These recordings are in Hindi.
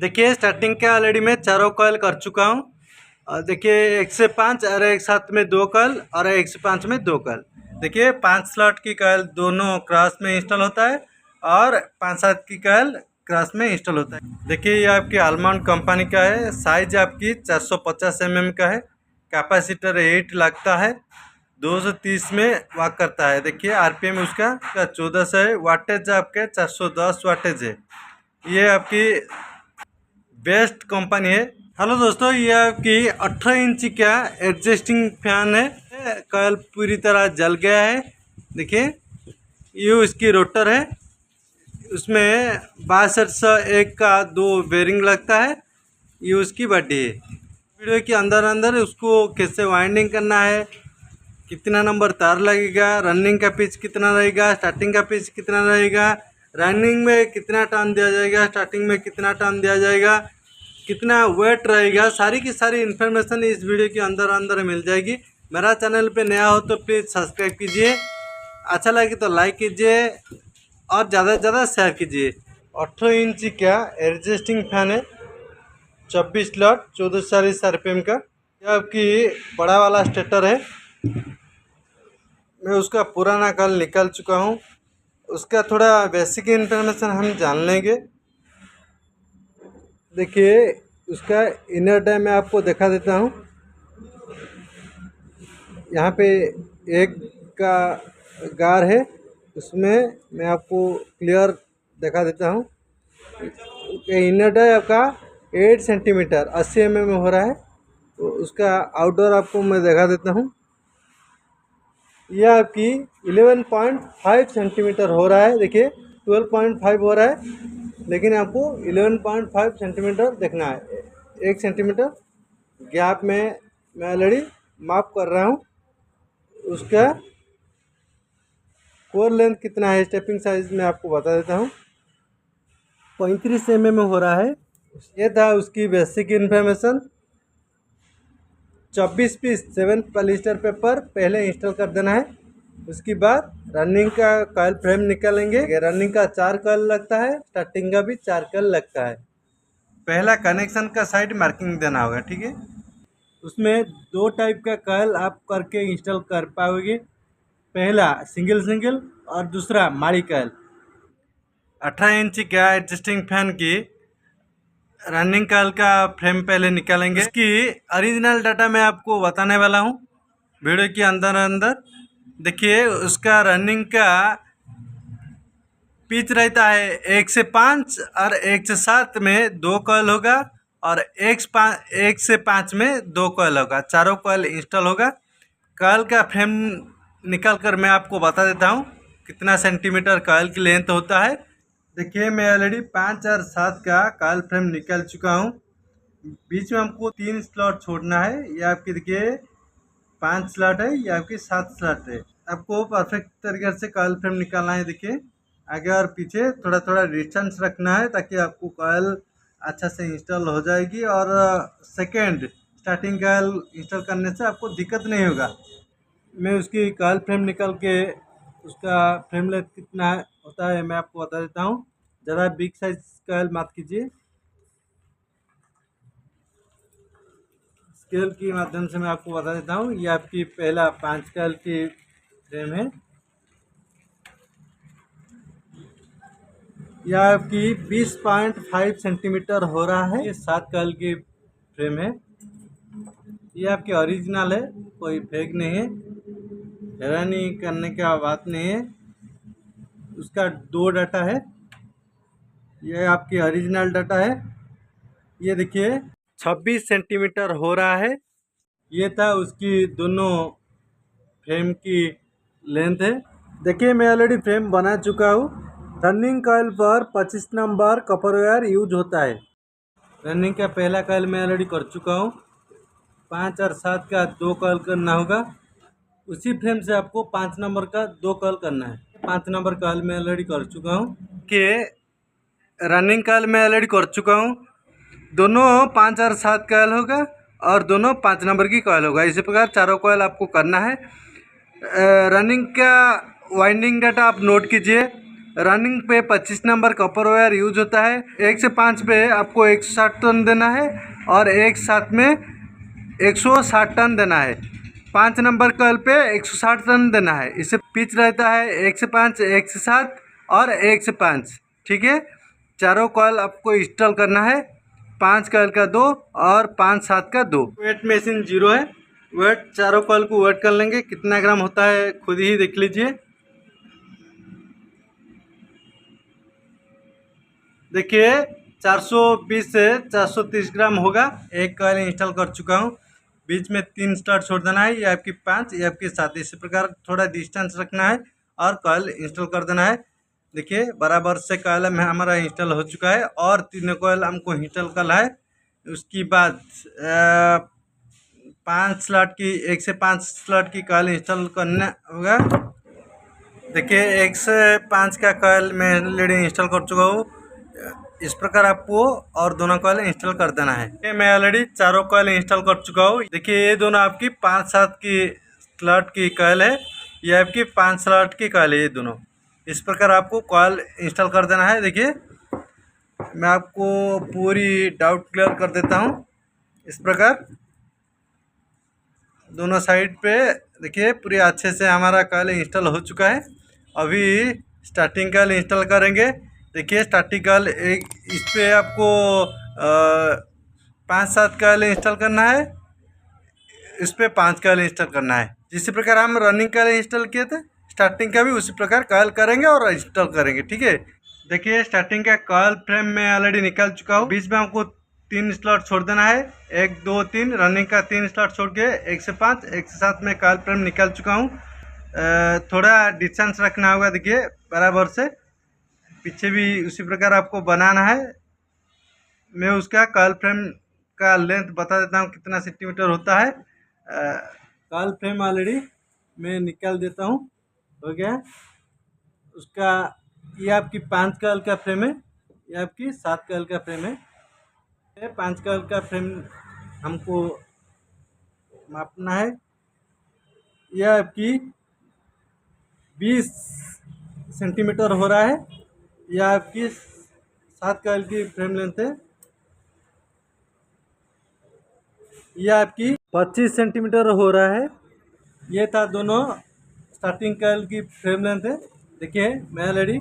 देखिए स्टार्टिंग के ऑलरेडी मैं चारों कॉल कर चुका हूँ। और देखिए 1 से 5 और एक साथ में 2 कॉल और 1 से 5 में 2 कॉल। देखिए 5 स्लॉट की कॉल दोनों क्रॉस में इंस्टॉल होता है और 5-7 की कॉल क्रॉस में इंस्टॉल होता है। देखिए ये आपकी आलमंड कंपनी का है। साइज आपकी 450 mm का है। कैपेसिटर 8 लगता है। 230 में वर्क करता है। देखिए आरपीएम उसका 1400 है। वाटेज आपके 410 वाटेज है। ये आपकी बेस्ट कंपनी है। हेलो दोस्तों, ये आपकी 18 इंच का एडजस्टिंग फैन है। कल पूरी तरह जल गया है। देखिए ये उसकी रोटर है। उसमें 6201 का 2 बेरिंग लगता है। ये उसकी बॉडी है। वीडियो के अंदर उसको कैसे वाइंडिंग करना है, कितना नंबर तार लगेगा, रनिंग का पिच कितना रहेगा, स्टार्टिंग का पिच कितना रहेगा, रनिंग में कितना टर्न दिया जाएगा, स्टार्टिंग में कितना टर्न दिया जाएगा, कितना वेट रहेगा, सारी की सारी इन्फॉर्मेशन इस वीडियो के अंदर मिल जाएगी। मेरा चैनल पे नया हो तो प्लीज़ सब्सक्राइब कीजिए, अच्छा लगे तो लाइक कीजिए और ज़्यादा से ज़्यादा शेयर कीजिए। 18 इंच का एडजस्टिंग फैन है, 24 स्लॉट 1440 RPM का। यह आपकी बड़ा वाला स्टेटर है। मैं उसका पुराना कल निकाल चुका हूँ। उसका थोड़ा बेसिक इन्फॉर्मेशन हम जान लेंगे। देखिए उसका इनर डाई मैं आपको दिखा देता हूँ। यहाँ पे एक का गार है, उसमें मैं आपको क्लियर दिखा देता हूँ। इनर डाई आपका 8 सेंटीमीटर 80 mm में हो रहा है। तो उसका आउटडोर आपको मैं दिखा देता हूँ। यह आपकी 11.5 सेंटीमीटर हो रहा है। देखिए 12.5 हो रहा है, लेकिन आपको 11.5 सेंटीमीटर देखना है। 1 सेंटीमीटर गैप में मैं ऑलरेडी माप कर रहा हूँ। उसका कोर लेंथ कितना है, स्टेपिंग साइज में आपको बता देता हूँ। 35 mm में हो रहा है। ये था उसकी basic information. 24 piece 7 polyester paper पहले इंस्टॉल कर देना है। उसके बाद रनिंग का कॉइल फ्रेम निकालेंगे। रनिंग का 4 कॉइल लगता है, स्टार्टिंग का भी 4 कॉइल लगता है। पहला कनेक्शन का साइड मार्किंग देना होगा, ठीक है। उसमें 2 टाइप का कॉइल आप करके इंस्टॉल कर पाओगे। पहला सिंगल और दूसरा माड़ी कॉइल। 18 इंच का एडजस्टिंग फैन की रनिंग कॉइल का फ्रेम पहले निकालेंगे। इसकी ओरिजिनल डाटा मैं आपको बताने वाला हूँ वीडियो के अंदर। देखिए उसका रनिंग का पिच रहता है 1 से 5 और 1 से 7 में 2 कॉइल होगा और 1 से 5 में 2 कॉइल होगा। चारों कॉइल इंस्टॉल होगा। कॉइल का फ्रेम निकाल कर मैं आपको बता देता हूँ कितना सेंटीमीटर कॉइल की लेंथ होता है। देखिए मैं ऑलरेडी 5 और 7 का कॉइल फ्रेम निकाल चुका हूँ। बीच में हमको 3 स्लॉट छोड़ना है। ये आपकी देखिए 5 स्लॉट है, ये आपकी 7 स्लॉट है। आपको परफेक्ट तरीके से कॉइल फ्रेम निकालना है। देखिए आगे और पीछे थोड़ा थोड़ा डिस्टेंस रखना है ताकि आपको कॉइल अच्छा से इंस्टॉल हो जाएगी और सेकेंड स्टार्टिंग कॉइल इंस्टॉल करने से आपको दिक्कत नहीं होगा। मैं उसकी कॉइल फ्रेम निकाल के उसका फ्रेम लेंथ कितना होता है मैं आपको बता देता हूँ। ज़्यादा बिग साइज कॉइल मत कीजिए। स्केल के माध्यम से मैं आपको बता देता हूँ। ये आपकी पहला 5 कॉइल की फ्रेम है। यह आपकी 20.5 सेंटीमीटर हो रहा है। ये 7 कॉइल की फ्रेम है। ये आपकी ओरिजिनल है, कोई फेक नहीं है, हैरानी करने का बात नहीं है। उसका 2 डाटा है। ये आपकी ओरिजिनल डाटा है। ये देखिए 26 सेंटीमीटर हो रहा है। ये था उसकी दोनों फ्रेम की लेंथ है। देखिए मैं ऑलरेडी फ्रेम बना चुका हूँ। रनिंग कॉइल पर 25 नंबर कॉपर वायर यूज होता है। रनिंग का पहला कॉइल मैं ऑलरेडी कर चुका हूँ। 5 और 7 का 2 कॉइल करना होगा। उसी फ्रेम से आपको 5 नंबर का 2 कॉइल करना है। 5 नंबर कॉइल मैं ऑलरेडी कर चुका हूँ कि रनिंग कॉइल मैं ऑलरेडी कर चुका हूँ। दोनों 5 और 7 कॉइल होगा और दोनों 5 नंबर की कॉइल होगा। इसी प्रकार चारों कॉइल आपको करना है। रनिंग का वाइंडिंग डाटा आप नोट कीजिए। रनिंग पे 25 नंबर कॉपर वायर यूज होता है। 1 से 5 पे आपको 160 टन देना है और एक साथ में 160 टन देना है। 5 नंबर कॉइल पे 160 टन देना है। इससे पिच रहता है 1 से 5, 1 से 7 और 1 से 5। ठीक है, चारों कॉइल आपको इंस्टॉल करना है। 5 कॉइल का 2 और 5 7 का 2। वेट मशीन 0 है। वेट चारों कॉइल को वेट कर लेंगे, कितना ग्राम होता है खुद ही देख लीजिए। देखिए 420 से 430 ग्राम होगा। एक कॉइल इंस्टॉल कर चुका हूँ। बीच में 3 स्टार छोड़ देना है, ये आपकी 5, ये आपकी 7। इसी प्रकार थोड़ा डिस्टेंस रखना है और कॉइल इंस्टॉल कर देना है। देखिए बराबर से कॉइल में हमारा इंस्टॉल हो चुका है और 3 कॉइल हमको इंस्टॉल करना है। उसके बाद 5 स्लॉट की 1 से 5 स्लॉट की कॉइल इंस्टॉल करना होगा। देखिए 1 से 5 का कॉइल मैं ऑलरेडी इंस्टॉल कर चुका हूँ। इस प्रकार आपको और दोनों कॉइल इंस्टॉल कर देना है। मैं ऑलरेडी चारों कॉइल इंस्टॉल कर चुका हूँ। देखिए ये दोनों आपकी 5-7 की स्लॉट की कॉइल है, ये आपकी 5 स्लॉट की कॉइल है। ये दोनों इस प्रकार आपको कॉइल इंस्टॉल कर देना है। देखिए मैं आपको पूरी डाउट क्लियर कर देता हूँ। इस प्रकार दोनों साइड पे देखिए पूरी अच्छे से हमारा कॉइल इंस्टॉल हो चुका है। अभी स्टार्टिंग कॉइल इंस्टॉल करेंगे। देखिए स्टार्टिंग कॉइल एक इस पे आपको 5-7 कॉइल इंस्टॉल करना है, इस पे 5 कॉइल इंस्टॉल करना है। जिस प्रकार हम रनिंग कॉइल इंस्टॉल किए थे, स्टार्टिंग का भी उसी प्रकार कॉइल करेंगे और इंस्टॉल करेंगे। ठीक है, देखिए स्टार्टिंग का कॉइल फ्रेम में ऑलरेडी निकाल चुका हूँ। बीच में हमको 3 स्लॉट छोड़ देना है, 1 2 3। रनिंग का 3 स्लॉट छोड़ के 1 से 5, 1 से 7 में कॉइल फ्रेम निकाल चुका हूँ। थोड़ा डिस्टेंस रखना होगा। देखिए बराबर से पीछे भी उसी प्रकार आपको बनाना है। मैं उसका कॉइल फ्रेम का लेंथ बता देता हूँ कितना सेंटीमीटर होता है। कॉइल फ्रेम ऑलरेडी मैं निकाल देता हूँ, हो गया उसका। ये आपकी 5 कॉइल का फ्रेम है, ये आपकी 7 कॉइल का फ्रेम है। 5 कॉइल का फ्रेम हमको मापना है। यह आपकी 20 सेंटीमीटर हो रहा है। यह आपकी 7 कॉइल की फ्रेम लेंथ है। यह आपकी 25 सेंटीमीटर हो रहा है। ये था दोनों स्टार्टिंग कॉइल की फ्रेम लेंथ है। देखिए मैं ऑलरेडी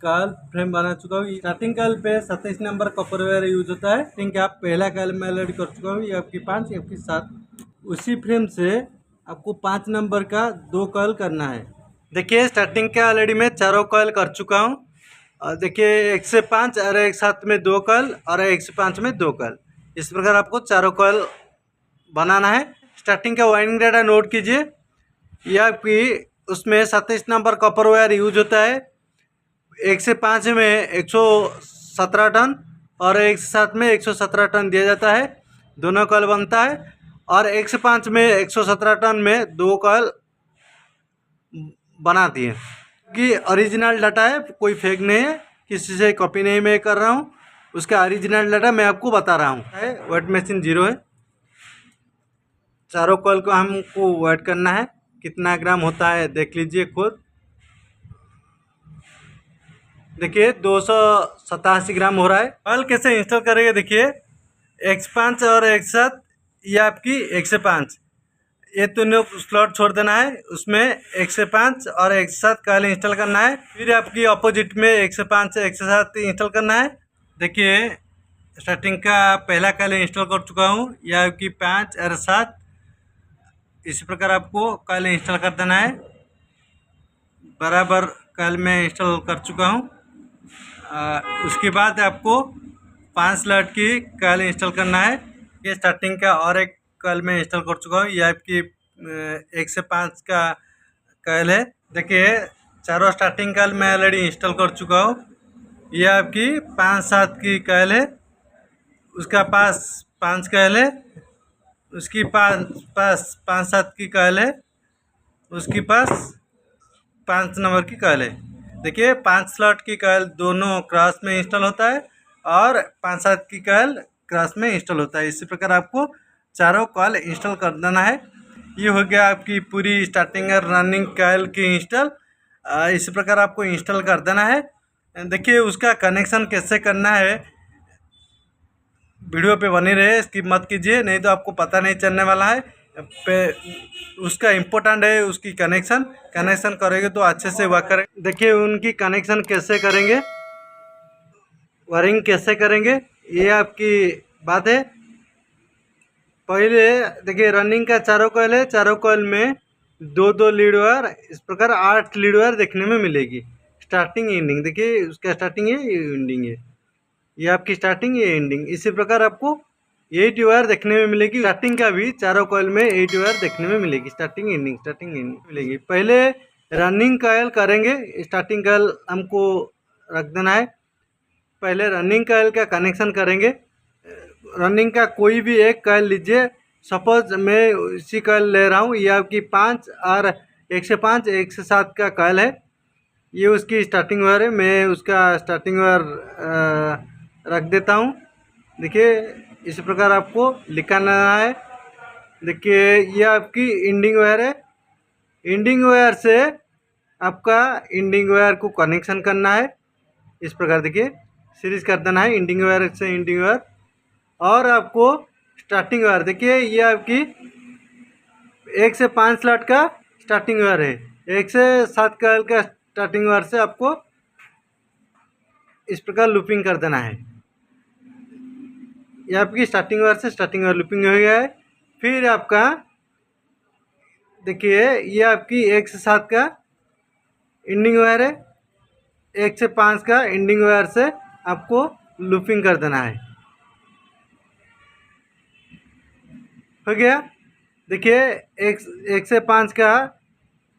कॉइल फ्रेम बना चुका हूँ। स्टार्टिंग कॉइल पे 27 नंबर कॉपर वायर यूज होता है। ठीक है, आप पहला कॉइल मैं ऑलरेडी कर चुका हूँ। ये आपकी 5, ये आपकी 7। उसी फ्रेम से आपको 5 नंबर का 2 कॉइल करना है। देखिए स्टार्टिंग का ऑलरेडी मैं चारों कॉइल कर चुका हूँ। और देखिए 1 से 5 और एक साथ में 2 कॉइल और 1 से 5 में 2 कॉइल। इस प्रकार आपको चारों कॉइल बनाना है। स्टार्टिंग का वाइंडिंग डाटा नोट कीजिए। यह आपकी उसमें 27 नंबर कॉपर वायर यूज होता है। 1 से 5 में 117 टन और 1 से 7 में 117 टन दिया जाता है। दोनों कॉइल बनता है और 1 से 5 में 117 टन में 2 कॉइल बनाती है। कि ओरिजिनल डाटा है, कोई फेक नहीं है, किसी से कॉपी नहीं मैं कर रहा हूँ। उसका ओरिजिनल डाटा मैं आपको बता रहा हूँ। वेट मशीन 0 है। चारों कॉइल को हमको वेट करना है, कितना ग्राम होता है देख लीजिए खुद। देखिए 287 ग्राम हो रहा है। कॉइल कैसे इंस्टॉल करेंगे, देखिए 1 से 5 और 1 से 7। ये आपकी 1 से 5, ये दोनों स्लॉट छोड़ देना है। उसमें 1 से 5 और 1 से 7 कॉइल इंस्टॉल करना है। फिर आपकी अपोजिट में 1 से 5 1 से 7 इंस्टॉल करना है। देखिए स्टार्टिंग का पहला कॉइल इंस्टॉल कर चुका हूँ। यह आपकी 5 और 7। इसी प्रकार आपको कॉइल इंस्टॉल कर देना है। बराबर कॉइल में इंस्टॉल कर चुका हूँ। उसके बाद आपको 5 स्लॉट की कॉइल इंस्टॉल करना है। ये स्टार्टिंग का और एक कॉइल में इंस्टॉल कर चुका हूँ। ये आपकी 1 से 5 का कॉइल है। देखिए चारों स्टार्टिंग कॉइल मैं ऑलरेडी इंस्टॉल कर चुका हूँ। ये आपकी 5-7 की कॉइल है। उसका पास 5 कॉइल है। उसकी पास 5-7 की कॉइल है। उसके पास 5 नंबर की कॉइल है। देखिए 5 स्लॉट की कॉइल दोनों क्रॉस में इंस्टॉल होता है और 5-7 की कॉइल क्रॉस में इंस्टॉल होता है। इसी प्रकार आपको चारों कॉइल इंस्टॉल कर देना है। ये हो गया आपकी पूरी स्टार्टिंग और रनिंग कॉइल की इंस्टॉल। इसी प्रकार आपको इंस्टॉल कर देना है। देखिए उसका कनेक्शन कैसे करना है, वीडियो पे बनी रहे, स्किप मत कीजिए, नहीं तो आपको पता नहीं चलने वाला है। उसका इम्पोर्टेंट है उसकी कनेक्शन करेंगे तो अच्छे से वर्क करेंगे। देखिए उनकी कनेक्शन कैसे करेंगे, वायरिंग कैसे करेंगे, ये आपकी बात है। पहले देखिए रनिंग का चारों कॉइल है, चारों कॉइल में दो दो लीड वायर, इस प्रकार 8 लीड वायर देखने में मिलेगी। स्टार्टिंग एंडिंग देखिए, उसका स्टार्टिंग है, ये एंडिंग है, ये आपकी स्टार्टिंग, ये एंडिंग। इसी प्रकार आपको 8 वायर देखने में मिलेगी। स्टार्टिंग का भी चारों कॉइल में 8 वायर देखने में मिलेगी, स्टार्टिंग एंडिंग मिलेगी। पहले रनिंग कॉइल करेंगे, स्टार्टिंग कॉइल हमको रख देना है। पहले रनिंग कॉइल का कनेक्शन करेंगे। रनिंग का कोई भी एक कॉइल लीजिए, सपोज मैं इसी कॉइल ले रहा हूँ, ये आपकी 5 और 1 से 5 1 से 7 का कॉइल है, ये उसकी स्टार्टिंग वायर है। मैं उसका स्टार्टिंग वायर रख देता हूँ। देखिए इस प्रकार आपको लिखाना है। देखिए ये आपकी एंडिंग वायर है, एंडिंग वायर से आपका एंडिंग वायर को कनेक्शन करना है। इस प्रकार देखिए सीरीज कर देना है, एंडिंग वायर से एंडिंग वायर। और आपको स्टार्टिंग वायर देखिए, ये आपकी 1 से 5 स्लॉट का स्टार्टिंग वायर है, 1 से 7 कॉइल का स्टार्टिंग वायर से आपको इस प्रकार लूपिंग कर देना है। ये आपकी स्टार्टिंग वायर से स्टार्टिंग वायर लूपिंग हो गया है। फिर आपका देखिए ये आपकी 1 से 7 का एंडिंग वायर है, 1 से 5 का एंडिंग वायर से आपको लूपिंग कर देना है। हो गया। देखिए 1 से 5 का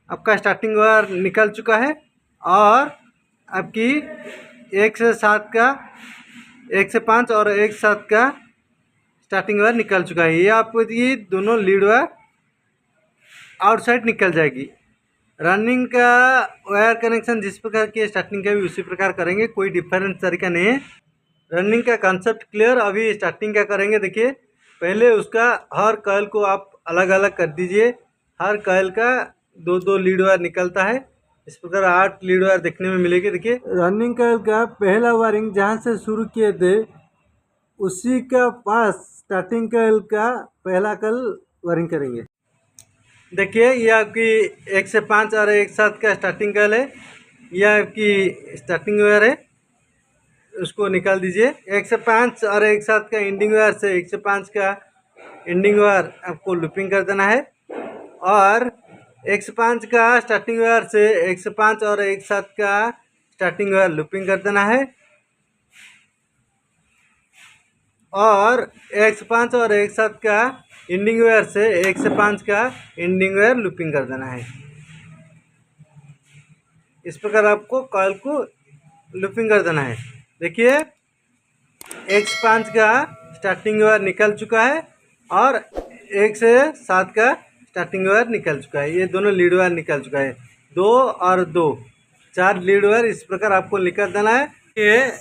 आपका स्टार्टिंग वायर निकल चुका है, और आपकी 1 से 7 का, 1 से 5 और 1 से 7 का स्टार्टिंग वायर निकल चुका है। ये आपको ये दोनों लीड वायर आउटसाइड निकल जाएगी। रनिंग का वायर कनेक्शन जिस प्रकार की स्टार्टिंग का भी उसी प्रकार करेंगे, कोई डिफरेंस तरीका नहीं है। रनिंग का कंसेप्ट क्लियर। अभी स्टार्टिंग का करेंगे। देखिए पहले उसका हर कॉइल को आप अलग अलग कर दीजिए, हर कॉइल का दो दो लीड वायर निकलता है। इस प्रकार 8 लीड वायर देखने में मिलेगी। देखिए रनिंग कॉइल का पहला वायरिंग जहाँ से शुरू किए थे उसी का पास स्टार्टिंग कॉइल का पहला कॉइल वायरिंग करेंगे। देखिए ये आपकी 1 से 5 और 1 से 7 का स्टार्टिंग कॉइल है, यह आपकी स्टार्टिंग वायर है, उसको निकाल दीजिए। 1 से 5 और 1 से 7 का एंडिंग वायर से 1 से 5 का एंडिंग वायर आपको लूपिंग कर देना है, और 1 से 5 का स्टार्टिंग वायर से 1 से 5 और 1 से 7 का स्टार्टिंग वायर लूपिंग कर देना है, और 1 से 5 और 1 से 7 का एंडिंग वायर से 1 से 5 का एंडिंग वायर लूपिंग कर देना है। इस प्रकार आपको कॉइल को लूपिंग कर देना है। देखिए 1 से 5 का स्टार्टिंग वायर निकल चुका है, और 1 से 7 का स्टार्टिंग वायर निकल चुका है। ये दोनों लीड वायर निकल चुका है, 2 और 2, 4 लीड वायर इस प्रकार आपको निकल देना है। ये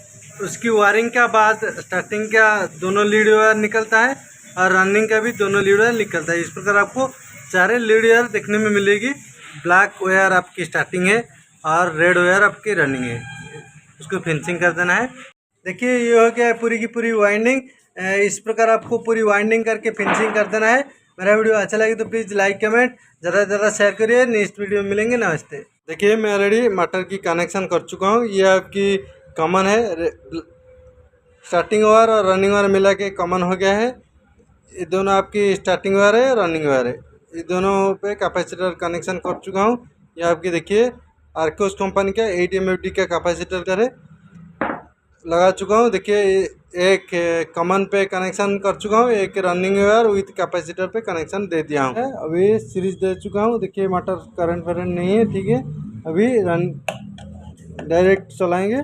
उसकी वायरिंग का बाद स्टार्टिंग का दोनों लीड वायर निकलता है, और रनिंग का भी दोनों लीड वायर निकलता है। इस प्रकार आपको 4 लीड वायर देखने में मिलेगी। ब्लैक वायर आपकी स्टार्टिंग है और रेड वायर आपकी रनिंग है, उसको फिनिशिंग कर देना है। देखिए ये हो गया है पूरी की पूरी वाइंडिंग। इस प्रकार आपको पूरी वाइंडिंग करके फिनिशिंग कर देना है। मेरा वीडियो अच्छा लगे तो प्लीज़ लाइक कमेंट ज़्यादा से ज़्यादा शेयर करिए। नेक्स्ट वीडियो में मिलेंगे। नमस्ते। देखिए मैं ऑलरेडी मोटर की कनेक्शन कर चुका हूँ। ये आपकी कॉमन है, स्टार्टिंग वायर और रनिंग वायर मिला के कॉमन हो गया है। ये दोनों आपकी स्टार्टिंग वायर है, रनिंग वायर है, ये दोनों पे कैपेसिटर कनेक्शन कर चुका हूँ। ये आपकी देखिए आर्कोस कंपनी का 8 MFD का कैपेसिटर का है, लगा चुका हूँ। देखिए एक कॉमन पे कनेक्शन कर चुका हूँ, एक रनिंग वायर विथ कैपेसिटर पे कनेक्शन दे दिया हूँ। अभी सीरीज दे चुका हूँ। देखिए मोटर करंट फरेंट नहीं है, ठीक है। अभी रन डायरेक्ट चलाएंगे।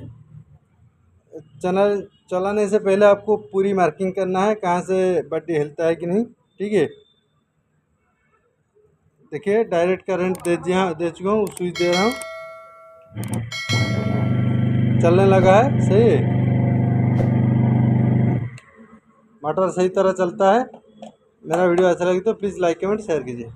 चलाने से पहले आपको पूरी मार्किंग करना है, कहाँ से बत्ती हिलता है कि नहीं, ठीक है। देखिए डायरेक्ट करंट दे चुका हूँ, स्विच दे रहा हूँ, चलने लगा है, सही है। मोटर सही तरह चलता है। मेरा वीडियो अच्छा लगे तो प्लीज़ लाइक कमेंट शेयर कीजिए।